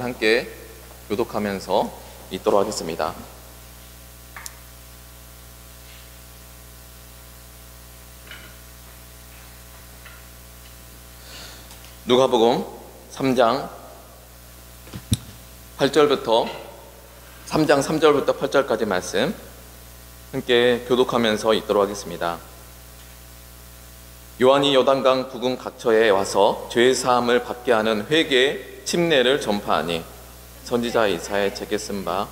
함께 교독하면서 읽도록 하겠습니다. 누가복음 3장 8절부터 3장 3절부터 8절까지 말씀 함께 교독하면서 읽도록 하겠습니다. 요한이 요단강 부근 각처에 와서 죄 사함을 받게 하는 회개의 침례를 전파하니 선지자 이사야의 책에 쓴 바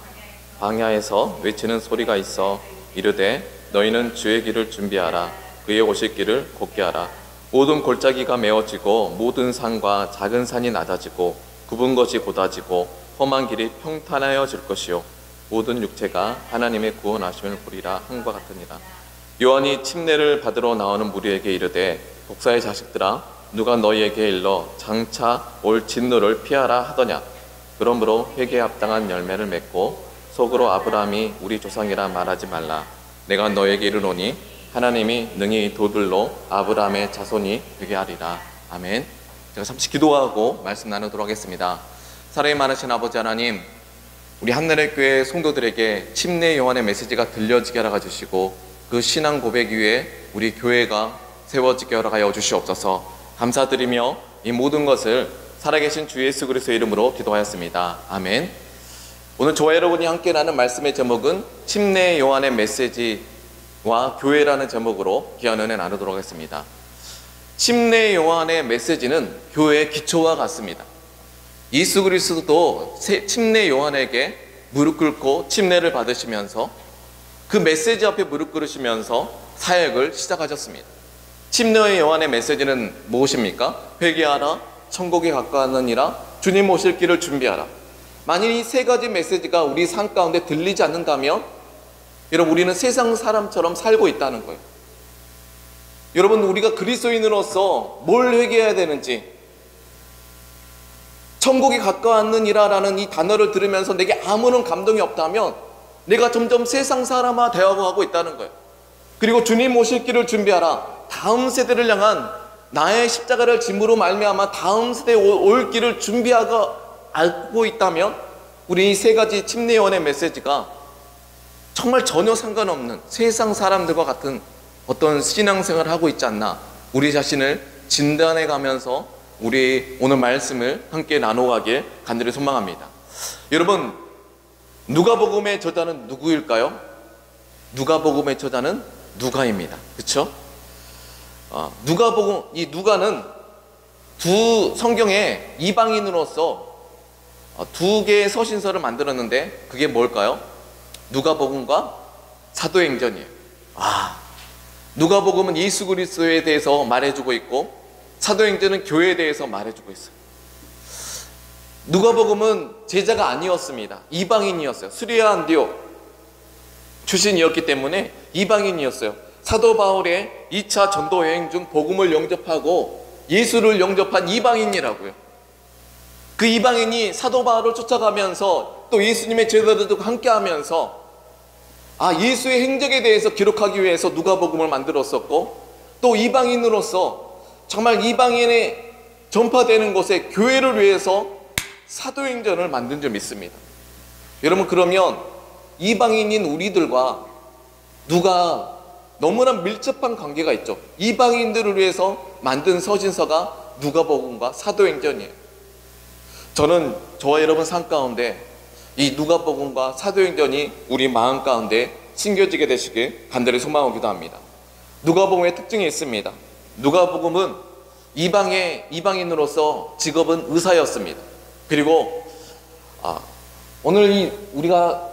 광야에서 외치는 소리가 있어 이르되 너희는 주의 길을 준비하라. 그의 오실 길을 곧게 하라. 모든 골짜기가 메어지고 모든 산과 작은 산이 낮아지고 굽은 것이 곧아지고 험한 길이 평탄하여질 것이요 모든 육체가 하나님의 구원하심을 보리라 함과 같으니라. 요한이 침례를 받으러 나오는 무리에게 이르되 독사의 자식들아 누가 너희에게 일러 장차 올 진노를 피하라 하더냐. 그러므로 회개에 합당한 열매를 맺고 속으로 아브라함이 우리 조상이라 말하지 말라. 내가 너에게 이르노니 하나님이 능히 도들로 아브라함의 자손이 되게 하리라. 아멘. 제가 잠시 기도하고 말씀 나누도록 하겠습니다. 사랑이 많으신 아버지 하나님, 우리 한나라의 교회 성도들에게 침례 요한의 메시지가 들려지게 하여 주시고 그 신앙 고백 위에 우리 교회가 세워지게 하여 주시옵소서. 감사드리며 이 모든 것을 살아계신 주 예수 그리스도의 이름으로 기도하였습니다. 아멘. 오늘 저와 여러분이 함께 나눈 말씀의 제목은 침례 요한의 메시지와 교회라는 제목으로 귀한 은혜 나누도록 하겠습니다. 침례 요한의 메시지는 교회의 기초와 같습니다. 예수 그리스도도 침례 요한에게 무릎 꿇고 침례를 받으시면서 그 메시지 앞에 무릎 꿇으시면서 사역을 시작하셨습니다. 침례 요한의 메시지는 무엇입니까? 회개하라, 천국에 가까웠느니라, 주님 오실 길을 준비하라. 만일 이 세 가지 메시지가 우리 삶 가운데 들리지 않는다면 여러분, 우리는 세상 사람처럼 살고 있다는 거예요. 여러분, 우리가 그리스도인으로서 뭘 회개해야 되는지, 천국이 가까웠느니라 라는 이 단어를 들으면서 내게 아무런 감동이 없다면 내가 점점 세상 사람화 되어가고 있다는 거예요. 그리고 주님 오실 길을 준비하라. 다음 세대를 향한 나의 십자가를 짐으로 말미암아 다음 세대에 올 길을 준비하고 알고 있다면 우리 이 세 가지 침례 요한의 메시지가 정말 전혀 상관없는 세상 사람들과 같은 어떤 신앙생활을 하고 있지 않나, 우리 자신을 진단해 가면서 우리 오늘 말씀을 함께 나눠가길 간절히 소망합니다. 여러분, 누가복음의 저자는 누구일까요? 누가복음의 저자는 누가입니다. 그렇죠? 누가복음, 이 누가는 두 성경의 이방인으로서 두 개의 서신서를 만들었는데 그게 뭘까요? 누가복음과 사도행전이에요. 누가복음은 예수 그리스도에 대해서 말해주고 있고 사도행전은 교회에 대해서 말해주고 있어요. 누가복음은 제자가 아니었습니다. 이방인이었어요. 수리아 안디옥 출신이었기 때문에 이방인이었어요. 사도 바울의 2차 전도 여행 중 복음을 영접하고 예수를 영접한 이방인이라고요. 그 이방인이 사도 바울을 쫓아가면서 또 예수님의 제자들과 함께하면서 예수의 행적에 대해서 기록하기 위해서 누가복음을 만들었었고, 또 이방인으로서 정말 이방인의 전파되는 곳에 교회를 위해서 사도행전을 만든 줄 믿습니다. 여러분, 그러면 이방인인 우리들과 누가 너무나 밀접한 관계가 있죠. 이방인들을 위해서 만든 서신서가 누가복음과 사도행전이에요. 저는 저와 여러분 삶 가운데 이 누가복음과 사도행전이 우리 마음 가운데 심겨지게 되시길 간절히 소망하고 기도합니다. 누가복음의 특징이 있습니다. 누가복음은 이방인으로서 직업은 의사였습니다. 그리고 오늘 우리가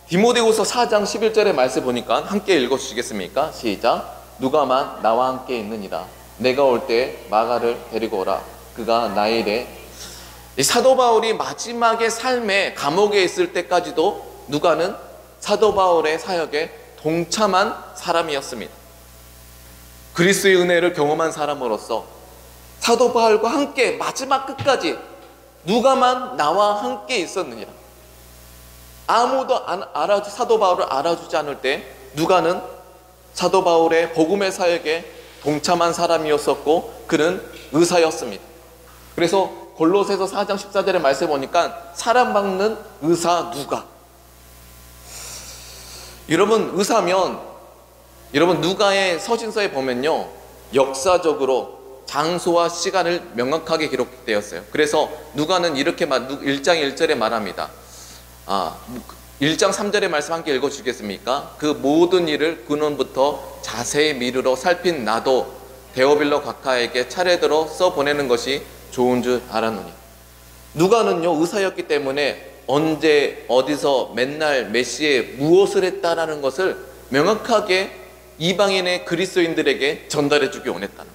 디모데후서 4장 11절의 말씀 보니까 함께 읽어주시겠습니까? 시작. 누가만 나와 함께 있느니라. 내가 올 때 마가를 데리고 오라. 그가 나의 일에. 이 사도 바울이 마지막에 삶에 감옥에 있을 때까지도 누가는 사도 바울의 사역에 동참한 사람이었습니다. 그리스도의 은혜를 경험한 사람으로서 사도 바울과 함께 마지막 끝까지 누가만 나와 함께 있었느니라. 아무도 사도 바울을 알아주지 않을 때 누가는 사도 바울의 복음의 사역에 동참한 사람이었었고 그는 의사였습니다. 그래서 골로새서 4장 14절의 말씀에 보니까 사랑받는 의사 누가? 여러분 의사면 여러분 누가의 서신서에 보면요 역사적으로 장소와 시간을 명확하게 기록되었어요. 그래서 누가는 이렇게 1장 1절에 말합니다. 1장 3절의 말씀 함께 읽어주시겠습니까? 그 모든 일을 근원부터 자세히 미루어 살핀 나도 데오빌로 각하에게 차례대로 써보내는 것이 좋은 줄 알았노니. 누가는요 의사였기 때문에 언제 어디서 맨날 몇 시에 무엇을 했다라는 것을 명확하게 이방인의 그리스도인들에게 전달해 주기 원했다는 거예요.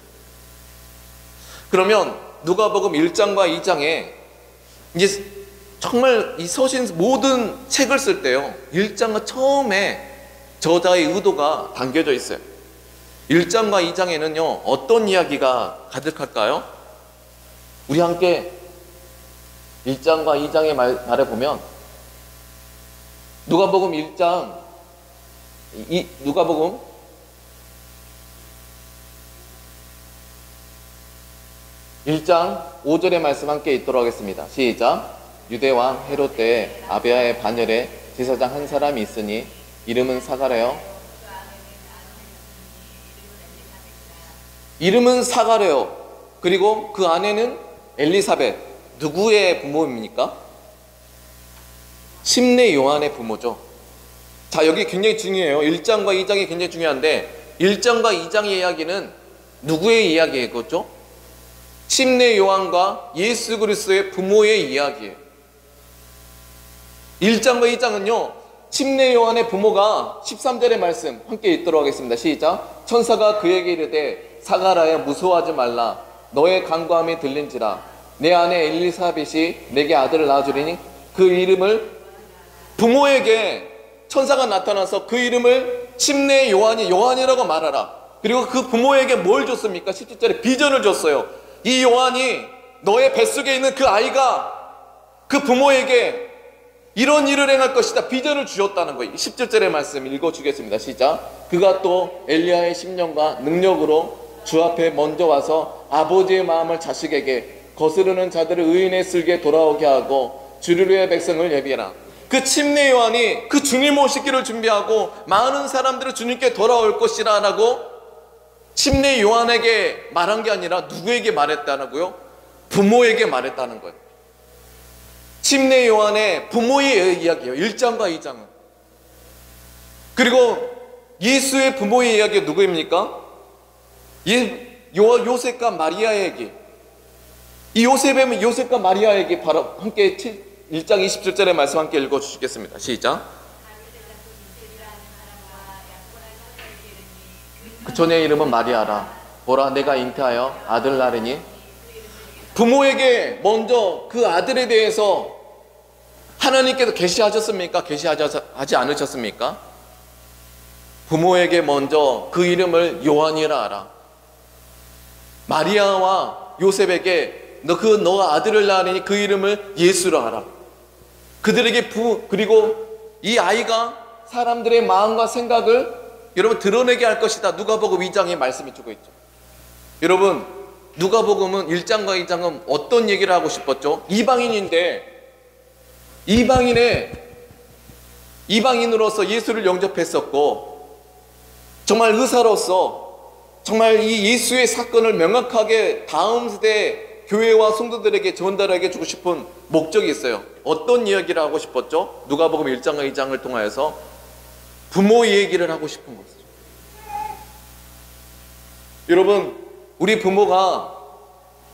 그러면 누가복음 1장과 2장에 이제 정말 이 서신 모든 책을 쓸 때요 1장과 처음에 저자의 의도가 담겨져 있어요. 1장과 2장에는요 어떤 이야기가 가득할까요? 우리 함께 1장과 2장의 말에 보면 누가복음 1장 누가복음 1장 5절의 말씀 함께 읽도록 하겠습니다. 시작. 유대왕 헤롯 때에 아비야의 반열에 제사장 한 사람이 있으니 이름은 사가랴요. 이름은 사가랴요. 그리고 그 아내는 엘리사벳. 누구의 부모입니까? 침례 요한의 부모죠. 자, 여기 굉장히 중요해요. 1장과 2장이 굉장히 중요한데 1장과 2장의 이야기는 누구의 이야기겠죠? 침례 요한과 예수 그리스도의 부모의 이야기예요. 1장과 2장은요 침례 요한의 부모가 13절의 말씀 함께 읽도록 하겠습니다. 시작. 천사가 그에게 이르되 사가랴야 무서워하지 말라. 너의 간구함이 들린지라. 내 아내 엘리사벳이 내게 아들을 낳아주리니 그 이름을 부모에게 천사가 나타나서 그 이름을 침례 요한이라고 말하라. 그리고 그 부모에게 뭘 줬습니까? 17절에 비전을 줬어요. 이 요한이 너의 뱃속에 있는 그 아이가 그 부모에게 이런 일을 행할 것이다. 비전을 주셨다는 거예요. 17절의 말씀 읽어주겠습니다. 시작. 그가 또 엘리야의 심령과 능력으로 주 앞에 먼저 와서 아버지의 마음을 자식에게 거스르는 자들을 의인의 쓸개 돌아오게 하고 주를 위해 백성을 예비해라. 그 침례 요한이 그 주님 오시기를 준비하고 많은 사람들을 주님께 돌아올 것이라 라고 침례 요한에게 말한 게 아니라 누구에게 말했다고요? 부모에게 말했다는 거예요. 침례 요한의 부모의 이야기예요. 1장과 2장은. 그리고 예수의 부모의 이야기가 누구입니까? 요셉과 마리아의 얘기. 이 요셉과 마리아의 얘기 바로 함께 1장 27절의 말씀 함께 읽어주시겠습니다. 시작. 그 처녀의 이름은 마리아라. 보라 내가 잉태하여 아들 낳으리니. 부모에게 먼저 그 아들에 대해서 하나님께서 계시하셨습니까? 계시하지 않으셨습니까? 부모에게 먼저 그 이름을 요한이라 하라. 마리아와 요셉에게 너가 아들을 낳으니 그 이름을 예수라 하라. 그들에게 그리고 이 아이가 사람들의 마음과 생각을 여러분 드러내게 할 것이다. 누가복음 2장에 말씀이 주고 있죠. 여러분 누가복음은 1장과 2장은 어떤 얘기를 하고 싶었죠? 이방인으로서 예수를 영접했었고 정말 의사로서 정말 이 예수의 사건을 명확하게 다음 세대 교회와 성도들에게 전달하게 주고 싶은 목적이 있어요. 어떤 이야기를 하고 싶었죠? 누가복음 1장과 2장을 통하여서 부모의 얘기를 하고 싶은 것이죠. 여러분 우리 부모가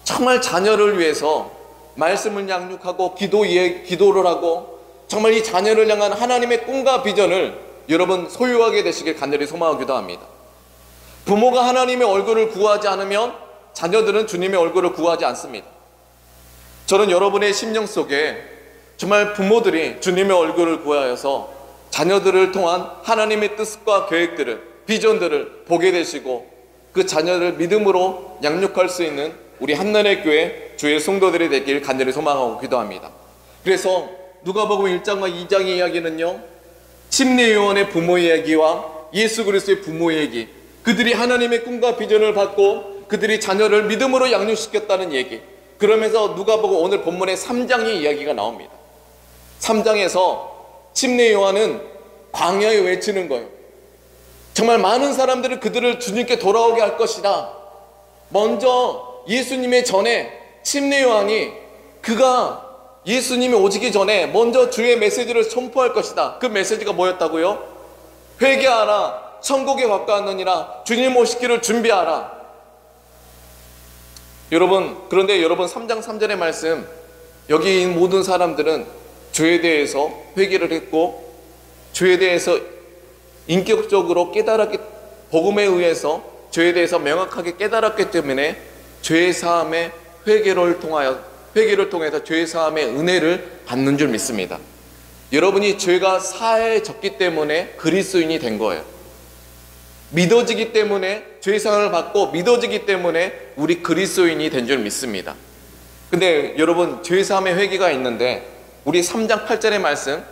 정말 자녀를 위해서 말씀을 양육하고 기도를 하고 정말 이 자녀를 향한 하나님의 꿈과 비전을 여러분 소유하게 되시길 간절히 소망하기도 합니다. 부모가 하나님의 얼굴을 구하지 않으면 자녀들은 주님의 얼굴을 구하지 않습니다. 저는 여러분의 심령 속에 정말 부모들이 주님의 얼굴을 구하여서 자녀들을 통한 하나님의 뜻과 계획들을 비전들을 보게 되시고 그 자녀를 믿음으로 양육할 수 있는 우리 한나라의 교회 주의 성도들이 되길 간절히 소망하고 기도합니다. 그래서 누가복음 1장과 2장의 이야기는요 침례 요한의 부모의 이야기와 예수 그리스도의 부모의 얘기, 그들이 하나님의 꿈과 비전을 받고 그들이 자녀를 믿음으로 양육시켰다는 얘기, 그러면서 누가복음 오늘 본문에 3장의 이야기가 나옵니다. 3장에서 침례 요한은 광야에 외치는 거예요. 정말 많은 사람들은 그들을 주님께 돌아오게 할 것이다. 먼저 예수님의 전에 침례 요한이 그가 예수님이 오시기 전에 먼저 주의 메시지를 선포할 것이다. 그 메시지가 뭐였다고요? 회개하라, 천국에 가까웠느니라, 주님 오시기를 준비하라. 여러분, 그런데 여러분 3장 3절의 말씀, 여기 있는 모든 사람들은 죄에 대해서 회개를 했고 죄에 대해서 인격적으로 깨달았기, 복음에 의해서 죄에 대해서 명확하게 깨달았기 때문에 죄 사함의 회개를 통해서 죄 사함의 은혜를 받는 줄 믿습니다. 여러분이 죄가 사해졌기 때문에 그리스도인이 된 거예요. 믿어지기 때문에 죄 사함을 받고 믿어지기 때문에 우리 그리스도인이 된 줄 믿습니다. 근데 여러분, 죄 사함의 회개가 있는데 우리 3장 8절의 말씀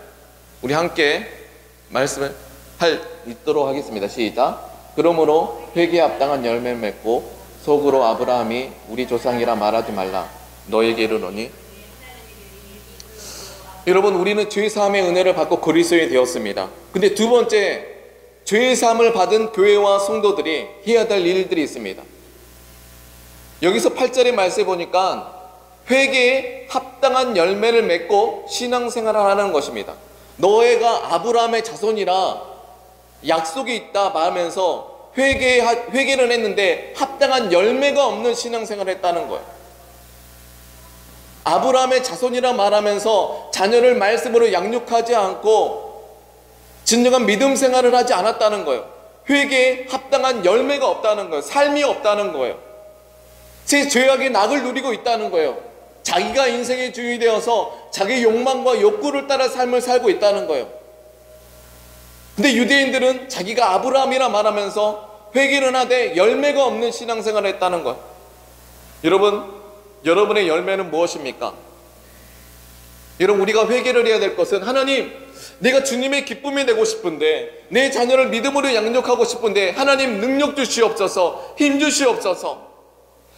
우리 함께 말씀을 읽도록 하겠습니다. 시작. 그러므로 회개에 합당한 열매를 맺고 속으로 아브라함이 우리 조상이라 말하지 말라. 너에게 이르노니. 여러분, 우리는 죄 사함의 은혜를 받고 그리스도인이 되었습니다. 근데 두 번째, 죄 사함을 받은 교회와 성도들이 해야 될 일들이 있습니다. 여기서 8절의 말씀에 보니까 회개에 합당한 열매를 맺고 신앙생활을 하는 것입니다. 너희가 아브라함의 자손이라 약속이 있다 말하면서 회개를 했는데 합당한 열매가 없는 신앙생활을 했다는 거예요. 아브라함의 자손이라 말하면서 자녀를 말씀으로 양육하지 않고 진정한 믿음 생활을 하지 않았다는 거예요. 회개에 합당한 열매가 없다는 거예요. 삶이 없다는 거예요. 제 죄악의 낙을 누리고 있다는 거예요. 자기가 인생의 주인이 되어서 자기 욕망과 욕구를 따라 삶을 살고 있다는 거예요. 근데 유대인들은 자기가 아브라함이라 말하면서 회개는 하되 열매가 없는 신앙생활을 했다는 거예요. 여러분의 열매는 무엇입니까? 여러분, 우리가 회개를 해야 될 것은 하나님, 내가 주님의 기쁨이 되고 싶은데, 내 자녀를 믿음으로 양육하고 싶은데 하나님 능력 주시옵소서, 힘 주시옵소서.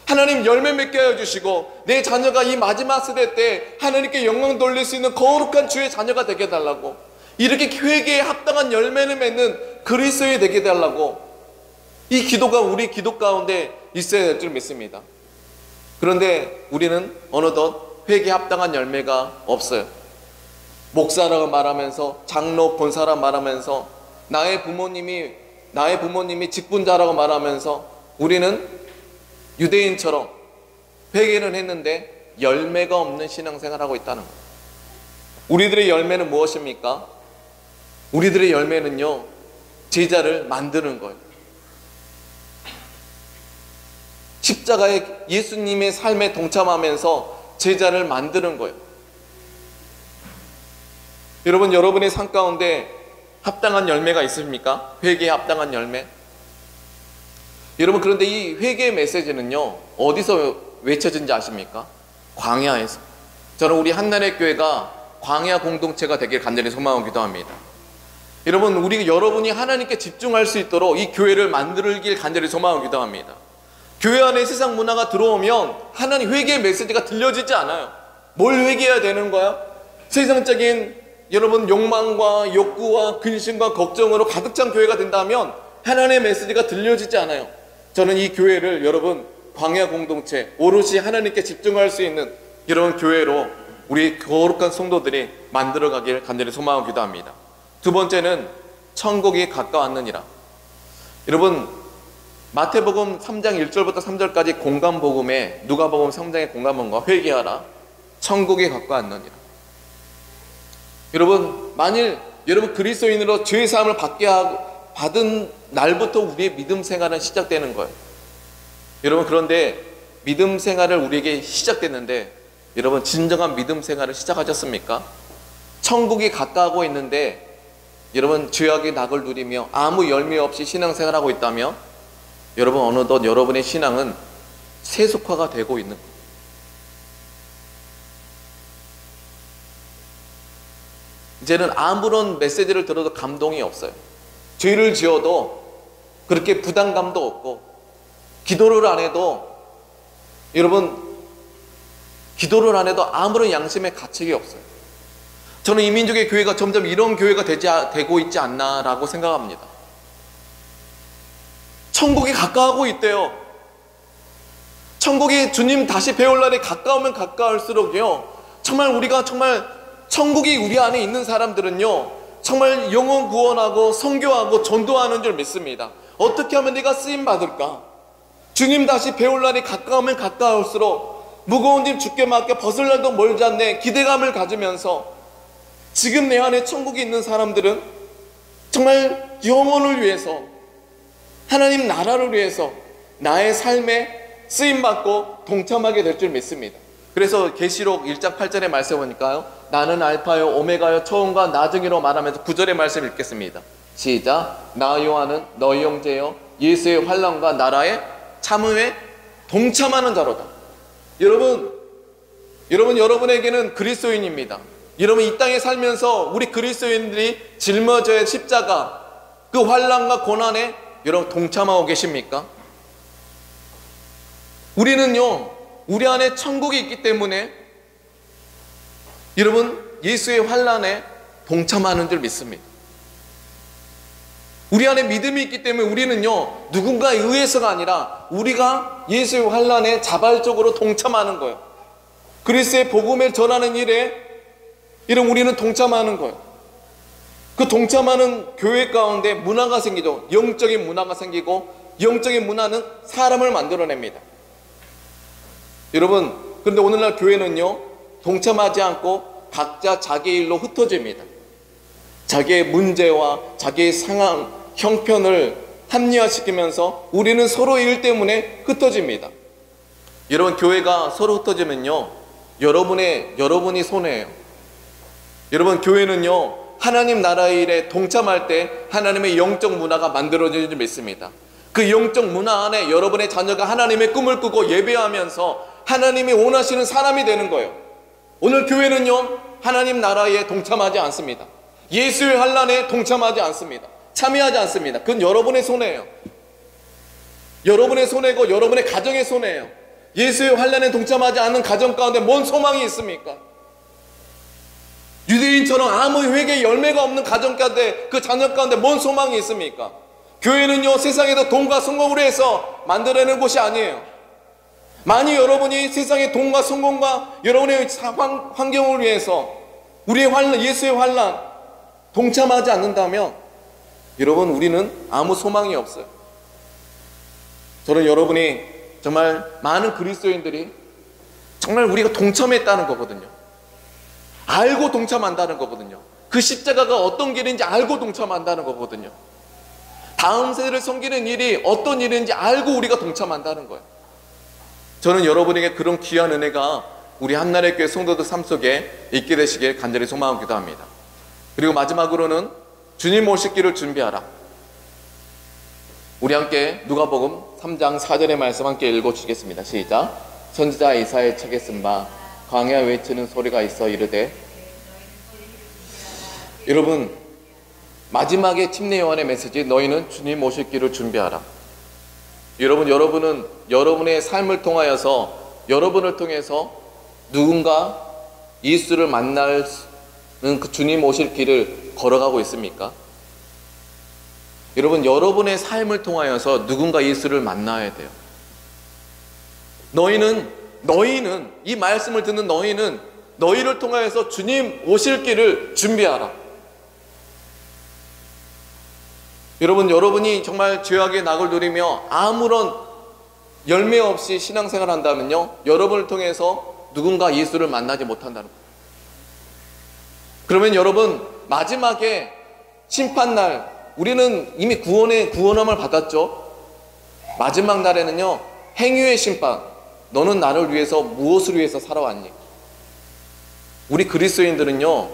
하나님 열매 맺게 하여 주시고 내 자녀가 이 마지막 세대 때 하나님께 영광 돌릴 수 있는 거룩한 주의 자녀가 되게 해달라고, 이렇게 회개에 합당한 열매를 맺는 그리스도인이 되게 해달라고, 이 기도가 우리 기도 가운데 있어야 될 줄 믿습니다. 그런데 우리는 어느덧 회개에 합당한 열매가 없어요. 목사라고 말하면서, 장로 권사라 말하면서, 나의 부모님이 직분자라고 말하면서 우리는 유대인처럼 회개는 했는데 열매가 없는 신앙생활을 하고 있다는 거예요. 우리들의 열매는 무엇입니까? 우리들의 열매는요, 제자를 만드는 거예요. 십자가의 예수님의 삶에 동참하면서 제자를 만드는 거예요. 여러분, 여러분의 삶 가운데 합당한 열매가 있습니까? 회개에 합당한 열매? 여러분, 그런데 이 회개의 메시지는요, 어디서 외쳐진지 아십니까? 광야에서. 저는 우리 한나라의 교회가 광야 공동체가 되길 간절히 소망하고 기도합니다. 여러분, 여러분이 하나님께 집중할 수 있도록 이 교회를 만들길 간절히 소망하고 기도합니다. 교회 안에 세상 문화가 들어오면 하나님 회개의 메시지가 들려지지 않아요. 뭘 회개해야 되는 거야? 세상적인 여러분 욕망과 욕구와 근심과 걱정으로 가득 찬 교회가 된다면 하나님의 메시지가 들려지지 않아요. 저는 이 교회를 여러분 광야 공동체, 오롯이 하나님께 집중할 수 있는 이런 교회로 우리 거룩한 성도들이 만들어가길 간절히 소망하고 기도합니다. 두 번째는 천국이 가까웠느니라. 여러분, 마태복음 3장 1절부터 3절까지 공감복음에, 누가복음 3장의 공감복음과 회개하라, 천국이 가까웠느니라. 여러분, 만일 여러분 그리스도인으로 죄 사함을 받은 날부터 우리의 믿음 생활은 시작되는 거예요. 여러분, 그런데 믿음 생활을 우리에게 시작됐는데 여러분, 진정한 믿음 생활을 시작하셨습니까? 천국이 가까워 있는데 여러분 죄악의 낙을 누리며 아무 열매 없이 신앙생활하고 있다면 여러분, 어느덧 여러분의 신앙은 세속화가 되고 있는 거예요. 이제는 아무런 메시지를 들어도 감동이 없어요. 죄를 지어도 그렇게 부담감도 없고, 기도를 안 해도 여러분 기도를 안 해도 아무런 양심의 가책이 없어요. 저는 이 민족의 교회가 점점 이런 교회가 되고 있지 않나라고 생각합니다. 천국이 가까워하고 있대요. 천국이 주님 다시 배울 날이 가까우면 가까울수록요, 정말 우리가 정말 천국이 우리 안에 있는 사람들은요, 정말 영혼 구원하고 선교하고 전도하는 줄 믿습니다. 어떻게 하면 내가 쓰임 받을까? 주님 다시 배울 날이 가까우면 가까울수록 무거운 짐 주께 맡겨 벗을 날도 멀지 않네 기대감을 가지면서 지금 내 안에 천국이 있는 사람들은 정말 영혼을 위해서, 하나님 나라를 위해서 나의 삶에 쓰임받고 동참하게 될 줄 믿습니다. 그래서 계시록 1장 8절의 말씀 보니까요, 나는 알파요 오메가요 처음과 나중이로 말하면서 9절의 말씀 읽겠습니다. 시작. 나 요한은 너희 형제여 예수의 환난과 나라의 참음에 동참하는 자로다. 여러분에게는 그리스도인입니다. 여러분 이 땅에 살면서 우리 그리스도인들이 짊어져야 할 십자가, 그 환난과 고난에 여러분 동참하고 계십니까? 우리는요, 우리 안에 천국이 있기 때문에 여러분 예수의 환난에 동참하는 줄 믿습니다. 우리 안에 믿음이 있기 때문에 우리는요, 누군가에 의해서가 아니라 우리가 예수의 환난에 자발적으로 동참하는 거예요. 그리스도의 복음을 전하는 일에 이런 우리는 동참하는 거예요. 그 동참하는 교회 가운데 문화가 생기죠. 영적인 문화가 생기고, 영적인 문화는 사람을 만들어냅니다. 여러분, 그런데 오늘날 교회는요, 동참하지 않고 각자 자기 일로 흩어집니다. 자기의 문제와 자기의 상황, 형편을 합리화시키면서 우리는 서로의 일 때문에 흩어집니다. 여러분, 교회가 서로 흩어지면요, 여러분이 손해예요. 여러분, 교회는요, 하나님 나라의 일에 동참할 때 하나님의 영적 문화가 만들어지는 줄 믿습니다. 그 영적 문화 안에 여러분의 자녀가 하나님의 꿈을 꾸고 예배하면서 하나님이 원하시는 사람이 되는 거예요. 오늘 교회는요, 하나님 나라에 동참하지 않습니다. 예수의 환난에 동참하지 않습니다. 참여하지 않습니다. 그건 여러분의 손해예요. 여러분의 손해고 여러분의 가정의 손해예요. 예수의 환난에 동참하지 않는 가정 가운데 뭔 소망이 있습니까? 유대인처럼 아무 회개의 열매가 없는 가정 가운데, 그 자녀 가운데 뭔 소망이 있습니까? 교회는요, 세상에서 돈과 성공으로 해서 만들어내는 곳이 아니에요. 만약 여러분이 세상의 돈과 성공과 여러분의 환경을 위해서 우리의 환난, 예수의 환난 동참하지 않는다면 여러분, 우리는 아무 소망이 없어요. 저는 여러분이 정말 많은 그리스도인들이 정말 우리가 동참했다는 거거든요. 알고 동참한다는 거거든요. 그 십자가가 어떤 길인지 알고 동참한다는 거거든요. 다음 세대를 섬기는 일이 어떤 일인지 알고 우리가 동참한다는 거예요. 저는 여러분에게 그런 귀한 은혜가 우리 한나라의 교회 성도들 삶 속에 있게 되시길 간절히 소망하기도 합니다. 그리고 마지막으로는 주님 오실 길을 준비하라. 우리 함께 누가복음 3장 4절의 말씀 함께 읽어주시겠습니다. 시작. 선지자 이사야의 책에 쓴 바 광야 외치는 소리가 있어 이르되. 여러분, 마지막에 침례 요한의 메시지, 너희는 주님 오실 길을 준비하라. 여러분은 여러분의 삶을 통하여서, 여러분을 통해서 누군가 예수를 만나는 그 주님 오실 길을 걸어가고 있습니까? 여러분의 삶을 통하여서 누군가 예수를 만나야 돼요. 너희는 이 말씀을 듣는 너희는 너희를 통하여서 주님 오실 길을 준비하라. 여러분이 정말 죄악의 낙을 누리며 아무런 열매 없이 신앙생활 한다면요, 여러분을 통해서 누군가 예수를 만나지 못한다는 거예요. 그러면 여러분, 마지막에 심판날, 우리는 이미 구원함을 받았죠. 마지막 날에는요, 행위의 심판, 너는 나를 위해서 무엇을 위해서 살아왔니? 우리 그리스도인들은요,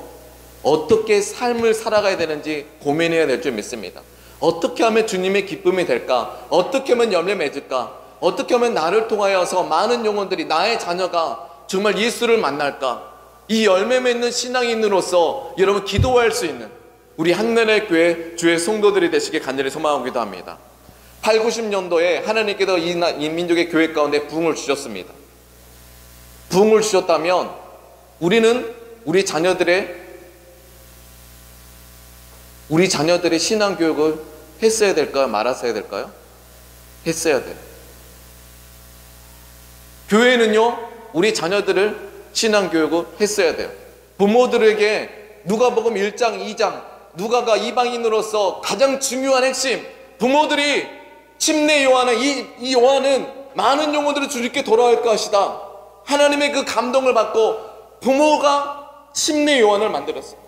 어떻게 삶을 살아가야 되는지 고민해야 될 줄 믿습니다. 어떻게 하면 주님의 기쁨이 될까? 어떻게 하면 열매 맺을까? 어떻게 하면 나를 통하여서 많은 영혼들이, 나의 자녀가 정말 예수를 만날까? 이 열매 맺는 신앙인으로서 여러분 기도할 수 있는 우리 한나라의 교회 주의 성도들이 되시길 간절히 소망하기도 합니다. 8, 90년도에 하나님께서 이 민족의 교회 가운데 부흥을 주셨습니다. 부흥을 주셨다면 우리는 우리 자녀들의 신앙교육을 했어야 될까요? 말았어야 될까요? 했어야 돼요. 교회는요, 우리 자녀들을 신앙교육을 했어야 돼요. 부모들에게 누가복음 1장 2장 누가가 이방인으로서 가장 중요한 핵심, 부모들이 침례 요한은 이 요한은 많은 영혼들을 주님께 돌아올 것이다, 하나님의 그 감동을 받고 부모가 침례 요한을 만들었어요.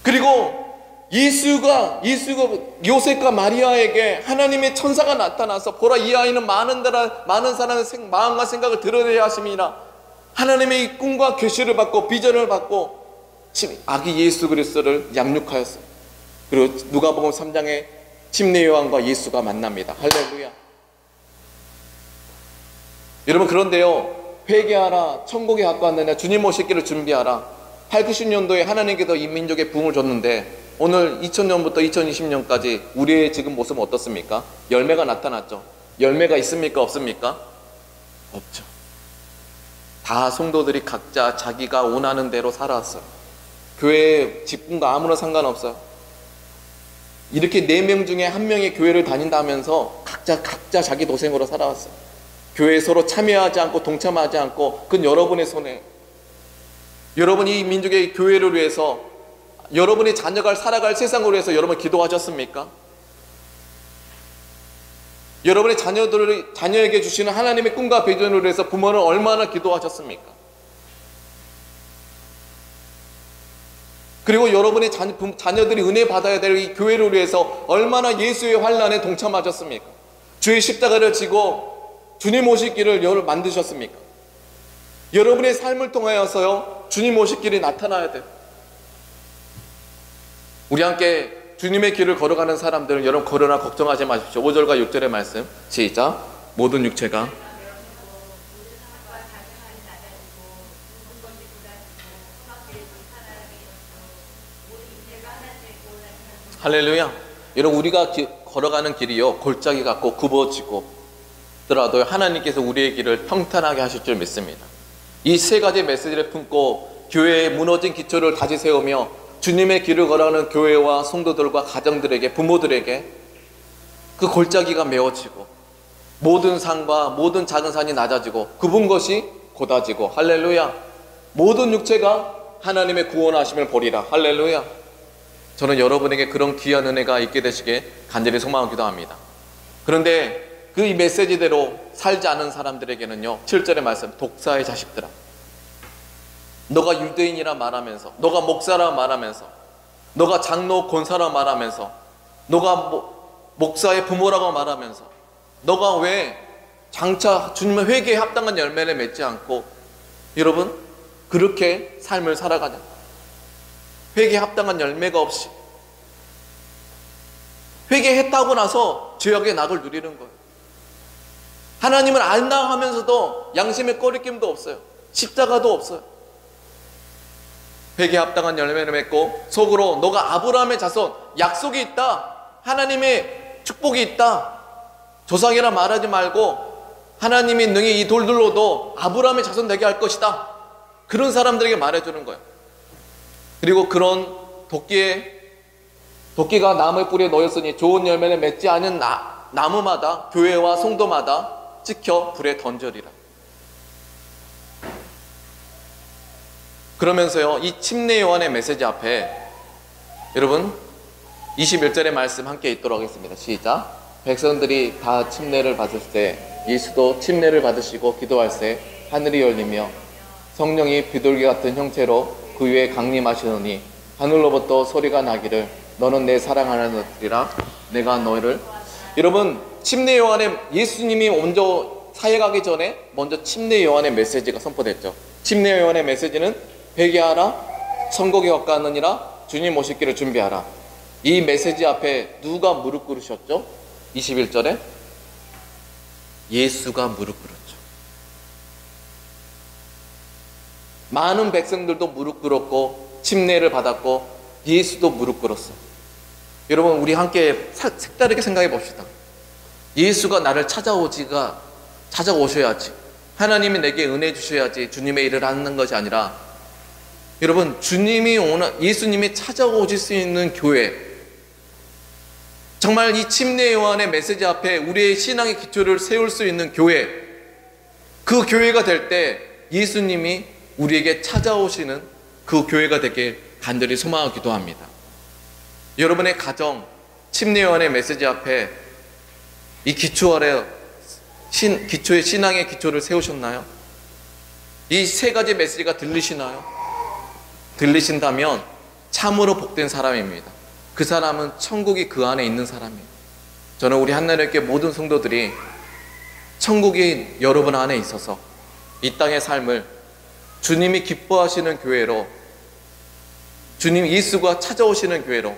그리고 예수가 요셉과 마리아에게 하나님의 천사가 나타나서 보라, 이 아이는 많은 사람의 마음과 생각을 드러내야 하심이라 하나님의 꿈과 계시를 받고 비전을 받고 아기 예수 그리스도를 양육하였어요. 그리고 누가복음 3장에 침례 요한과 예수가 만납니다. 할렐루야. 여러분, 그런데요, 회개하라, 천국에 가까웠느냐, 주님 오실 길을 준비하라. 8, 90년도에 하나님께서 이 민족에 부흥을 줬는데 오늘 2000년부터 2020년까지 우리의 지금 모습은 어떻습니까? 열매가 나타났죠. 열매가 있습니까? 없습니까? 없죠. 다 성도들이 각자 자기가 원하는 대로 살아왔어요. 교회 직분과 아무런 상관없어요. 이렇게 4명 중에 1명이 교회를 다닌다면서 각자 자기 도생으로 살아왔어요. 교회에 서로 참여하지 않고 동참하지 않고, 그건 여러분의 손에, 여러분이 이 민족의 교회를 위해서, 여러분이 살아갈 세상을 위해서 여러분 기도하셨습니까? 여러분의 자녀에게 주시는 하나님의 꿈과 비전을 위해서 부모는 얼마나 기도하셨습니까? 그리고 여러분의 자녀들이 은혜 받아야 될 이 교회를 위해서 얼마나 예수의 환난에 동참하셨습니까? 주의 십자가를 지고 주님 오실 길을 만드셨습니까? 여러분의 삶을 통하여서요, 주님 오실 길이 나타나야 돼요. 우리 함께 주님의 길을 걸어가는 사람들, 여러분 그러나 걱정하지 마십시오. 5절과 6절의 말씀 시작. 모든 육체가 할렐루야. 여러분, 우리가 걸어가는 길이요, 골짜기 같고 굽어지고 더라도 하나님께서 우리의 길을 평탄하게 하실 줄 믿습니다. 이 3가지 메시지를 품고 교회의 무너진 기초를 다시 세우며 주님의 길을 걸어가는 교회와 성도들과 가정들에게, 부모들에게 그 골짜기가 메워지고 모든 산과 모든 작은 산이 낮아지고 굽은 것이 곧아지고, 할렐루야. 모든 육체가 하나님의 구원하심을 보리라. 할렐루야. 저는 여러분에게 그런 귀한 은혜가 있게 되시게 간절히 소망하고 기도합니다. 그런데 그 이 메시지대로 살지 않은 사람들에게는요, 7절의 말씀, 독사의 자식들아, 너가 유대인이라 말하면서, 너가 목사라 말하면서, 너가 장로 권사라 말하면서, 너가 목사의 부모라고 말하면서, 너가 왜 장차 주님의 회개에 합당한 열매를 맺지 않고 여러분 그렇게 삶을 살아가냐? 회개에 합당한 열매가 없이 회개했다고 나서 죄악의 낙을 누리는 거예요. 하나님을 안다 하면서도 양심의 꺼리낌도 없어요. 십자가도 없어요. 회개에 합당한 열매를 맺고 속으로 너가 아브라함의 자손, 약속이 있다, 하나님의 축복이 있다, 조상이라 말하지 말고 하나님이 능히 이 돌들로도 아브라함의 자손 되게 할 것이다, 그런 사람들에게 말해주는 거예요. 그리고 그런 도끼가 나무의 뿌리에 놓였으니 좋은 열매를 맺지 않은 나무마다, 교회와 성도마다 찍혀 불에 던져리라. 그러면서요, 이 침례 요한의 메시지 앞에 여러분 21절의 말씀 함께 읽도록 하겠습니다. 시작. 백성들이 다 침례를 받을 때 예수도 침례를 받으시고 기도할 때 하늘이 열리며 성령이 비둘기 같은 형체로 그 위에 강림하시노니 하늘로부터 소리가 나기를 너는 내 사랑하는 아들이라 내가 너를. 여러분, 침례 요한의, 예수님이 먼저 사회 가기 전에 먼저 침례 요한의 메시지가 선포됐죠. 침례 요한의 메시지는 회개하라, 천국에 가까우니라, 주님 오실 길을 준비하라. 이 메시지 앞에 누가 무릎 꿇으셨죠? 21절에 예수가 무릎 꿇었죠. 많은 백성들도 무릎 ቁ렀고 침례를 받았고 예수도 무릎 꿇었어요. 여러분, 우리 함께 색다르게 생각해 봅시다. 예수가 나를 찾아오셔야지. 하나님이 내게 은혜 주셔야지 주님의 일을 하는 것이 아니라, 여러분, 예수님이 찾아오실 수 있는 교회, 정말 이 침례 요한의 메시지 앞에 우리의 신앙의 기초를 세울 수 있는 교회, 그 교회가 될 때 예수님이 우리에게 찾아오시는 그 교회가 되길 간절히 소망하고 기도합니다. 여러분의 가정, 침례 요한의 메시지 앞에 이 기초 아래 기초의 신앙의 기초를 세우셨나요? 이 세 가지 메시지가 들리시나요? 들리신다면 참으로 복된 사람입니다. 그 사람은 천국이 그 안에 있는 사람이에요. 저는 우리 한나라교회 모든 성도들이 천국이 여러분 안에 있어서 이 땅의 삶을 주님이 기뻐하시는 교회로, 주님 예수가 찾아오시는 교회로,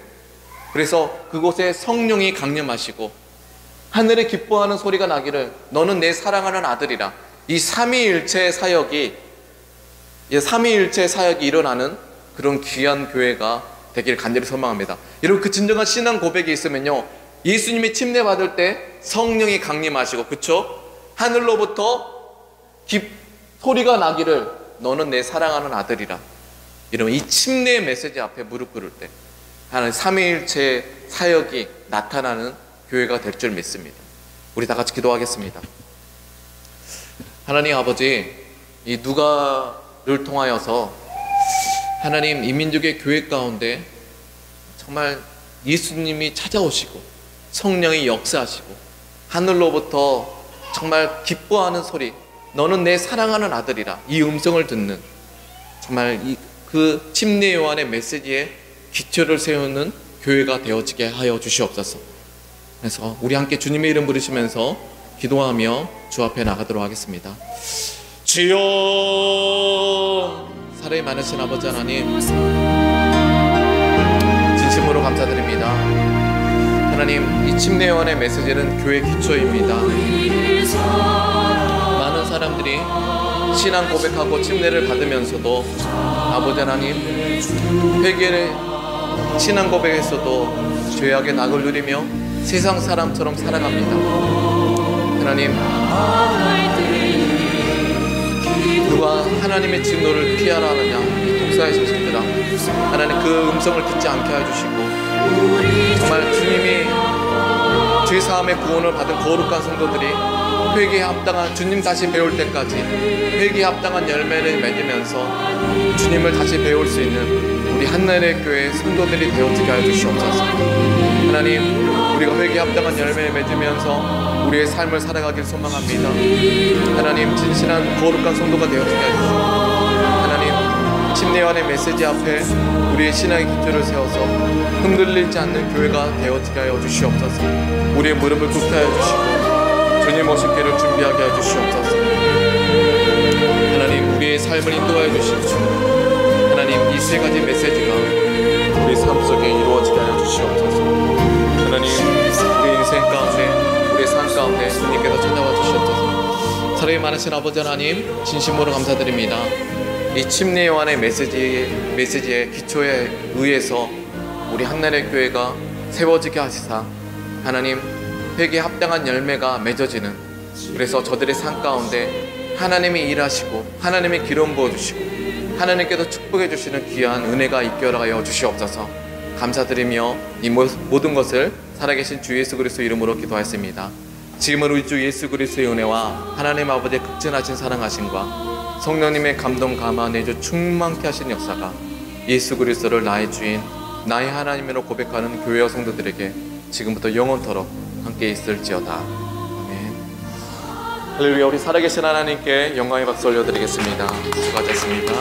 그래서 그곳에 성령이 강림하시고 하늘에 기뻐하는 소리가 나기를 너는 내 사랑하는 아들이라, 이 삼위일체 사역이 일어나는 그런 귀한 교회가 되기를 간절히 소망합니다. 여러분, 그 진정한 신앙 고백이 있으면요, 예수님이 침례 받을 때 성령이 강림하시고, 그쵸? 하늘로부터 소리가 나기를 너는 내 사랑하는 아들이라. 이러면 이 침례의 메시지 앞에 무릎 꿇을 때 하나님 삼위일체의 사역이 나타나는 교회가 될 줄 믿습니다. 우리 다 같이 기도하겠습니다. 하나님 아버지, 이 누가를 통하여서 하나님 이 민족의 교회 가운데 정말 예수님이 찾아오시고 성령이 역사하시고 하늘로부터 정말 기뻐하는 소리, 너는 내 사랑하는 아들이라, 이 음성을 듣는, 정말 그 침례 요한의 메시지에 기초를 세우는 교회가 되어지게 하여 주시옵소서. 그래서 우리 함께 주님의 이름 부르시면서 기도하며 주 앞에 나가도록 하겠습니다. 주여, 사랑이 많으신 아버지 하나님, 진심으로 감사드립니다. 하나님, 이 침례 요한의 메시지는 교회 기초입니다. 많은 사람들이 신앙 고백하고 침례를 받으면서도 아버지 하나님, 회개를 신앙 고백에서도 죄악의 낙을 누리며 세상 사람처럼 살아갑니다. 하나님, 누가 하나님의 진노를 피하라 하느냐, 이 독사의 자식들아, 하나님 그 음성을 듣지 않게 해주시고, 정말 주님이 죄사함의 구원을 받은 거룩한 성도들이 회개에 합당한, 주님 다시 배울 때까지 회개에 합당한 열매를 맺으면서 주님을 다시 배울 수 있는 우리 한나라의 교회 성도들이 되어지게 하여 주시옵소서. 하나님, 우리가 회개에 합당한 열매를 맺으면서 우리의 삶을 살아가길 소망합니다. 하나님, 진실한 거룩한 성도가 되어지게 하시옵소서. 하나님, 침례 요한의 메시지 앞에 우리의 신앙의 기초를 세워서 흔들리지 않는 교회가 되어지게 하여 주시옵소서. 우리의 무릎을 꿇게 하여 주시고 주님 오실 길을 준비하게 하여 주시옵소서. 하나님, 우리의 삶을 인도하여 주시고 하나님, 이 세 가지 메시지가 우리 삶 속에 이루어지게 하여 주시옵소서. 하나님, 우리 인생 가운데, 우리의 삶 가운데 주님께서 찾아와 주시옵소서. 사랑이 많으신 아버지 하나님, 진심으로 감사드립니다. 이 침례 요한의 메시지의 기초에 의해서 우리 한나라의 교회가 세워지게 하시사 하나님, 회개에 합당한 열매가 맺어지는, 그래서 저들의 삶 가운데 하나님이 일하시고 하나님의 기름 부어주시고 하나님께서 축복해 주시는 귀한 은혜가 있게 하여 주시옵소서. 감사드리며 이 모든 것을 살아계신 주 예수 그리스도 이름으로 기도하였습니다. 지금은 우리 주 예수 그리스도의 은혜와 하나님 아버지의 극진하신 사랑하심과 성령님의 감동 감화 내주 충만케 하신 역사가 예수 그리스도를 나의 주인, 나의 하나님으로 고백하는 교회와 성도들에게 지금부터 영원토록 함께 있을지어다. 아멘. 할렐루야. 우리 살아계신 하나님께 영광의 박수 올려드리겠습니다. 수고하셨습니다.